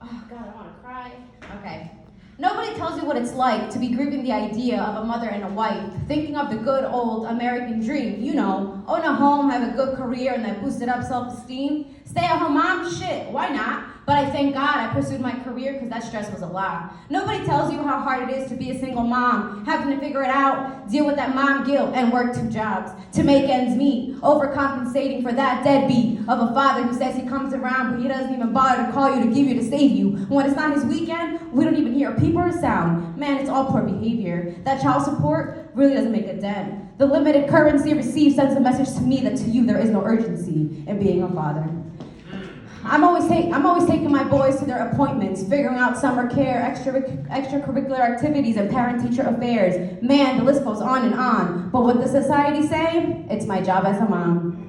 Oh, God, I want to cry. Okay. Nobody tells you what it's like to be grieving the idea of a mother and a wife, thinking of the good old American dream, own a home, have a good career, and that boosted up self-esteem. Stay at home mom, shit, why not? But I thank God I pursued my career because that stress was a lot. Nobody tells you how hard it is to be a single mom, having to figure it out, deal with that mom guilt, and work 2 jobs to make ends meet, overcompensating for that deadbeat of a father who says he comes around, but he doesn't even bother to call you to give you to save you. When it's not his weekend, we don't even hear a peep or a sound. Man, it's all poor behavior. That child support really doesn't make a dent. The limited currency received sends a message to me that to you there is no urgency in being a father. I'm always taking my boys to their appointments, figuring out summer care, extracurricular activities, and parent-teacher affairs. Man, the list goes on and on. But what does society say? It's my job as a mom.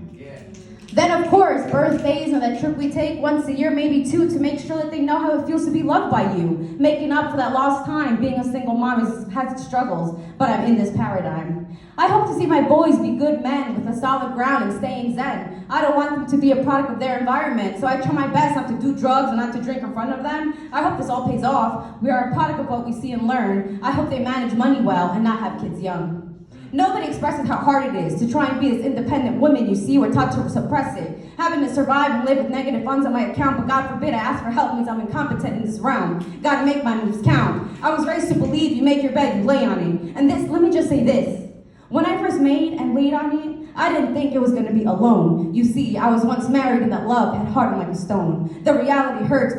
Then, of course, birthdays and that trip we take once a year, maybe 2, to make sure that they know how it feels to be loved by you. Making up for that lost time, being a single mom has its struggles, but I'm in this paradigm. I hope to see my boys be good men with a solid ground and staying zen. I don't want them to be a product of their environment, so I try my best not to do drugs and not to drink in front of them. I hope this all pays off. We are a product of what we see and learn. I hope they manage money well and not have kids young. Nobody expresses how hard it is to try and be this independent woman you see. We're taught to suppress it. Having to survive and live with negative funds on my account, but God forbid I ask for help means I'm incompetent in this realm. Gotta make my moves count. I was raised to believe you make your bed, you lay on it. And this, let me just say this. When I first made and laid on it, I didn't think it was gonna be alone. You see, I was once married and that love had hardened like a stone. The reality hurts,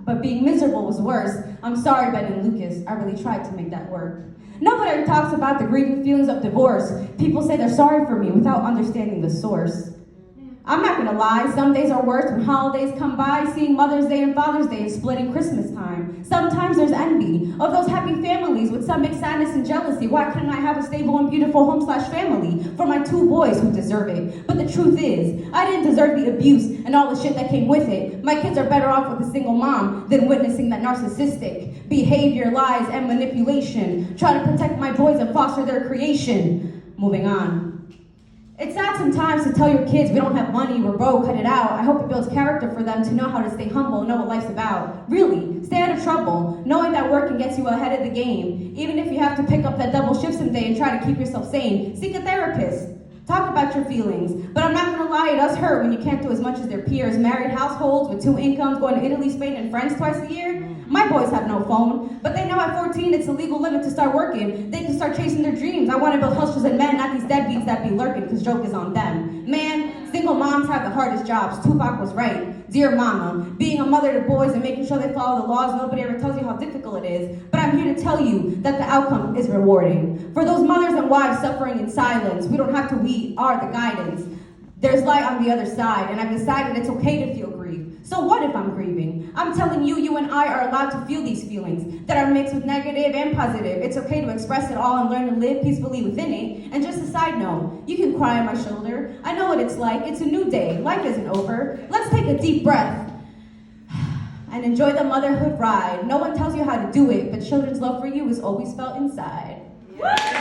but being miserable was worse. I'm sorry, Ben and Lucas, I really tried to make that work. Nobody talks about the grieving feelings of divorce. People say they're sorry for me without understanding the source. I'm not gonna lie, some days are worse when holidays come by, seeing Mother's Day and Father's Day and splitting Christmas time. Sometimes there's envy of those happy families with some mixed sadness and jealousy. Why couldn't I have a stable and beautiful home/family for my 2 boys who deserve it? But the truth is, I didn't deserve the abuse and all the shit that came with it. My kids are better off with a single mom than witnessing that narcissistic behavior, lies, and manipulation. Try to protect my boys and foster their creation. Moving on. It's sad sometimes to tell your kids we don't have money, we're broke, cut it out. I hope it builds character for them to know how to stay humble and know what life's about. Really, stay out of trouble, knowing that working gets you ahead of the game. Even if you have to pick up that double shift someday and try to keep yourself sane, seek a therapist. Talk about your feelings. But I'm not gonna lie, it does hurt when you can't do as much as their peers. Married households with 2 incomes, going to Italy, Spain, and France twice a year. My boys have no phone, but they know at 14 it's a legal limit to start working. They can start chasing their dreams. I want to build hustlers and men, not these deadbeats that be lurking, because joke is on them. Man, single moms have the hardest jobs. Tupac was right. Dear mama, being a mother to boys and making sure they follow the laws, nobody ever tells you how difficult it is. But I'm here to tell you that the outcome is rewarding. For those mothers and wives suffering in silence, we don't have to, we are the guidance. There's light on the other side, and I've decided it's okay to feel grief. So what if I'm grieving? I'm telling you, you and I are allowed to feel these feelings that are mixed with negative and positive. It's okay to express it all and learn to live peacefully within it. And just a side note, you can cry on my shoulder. I know what it's like. It's a new day. Life isn't over. Let's take a deep breath and enjoy the motherhood ride. No one tells you how to do it, but children's love for you is always felt inside.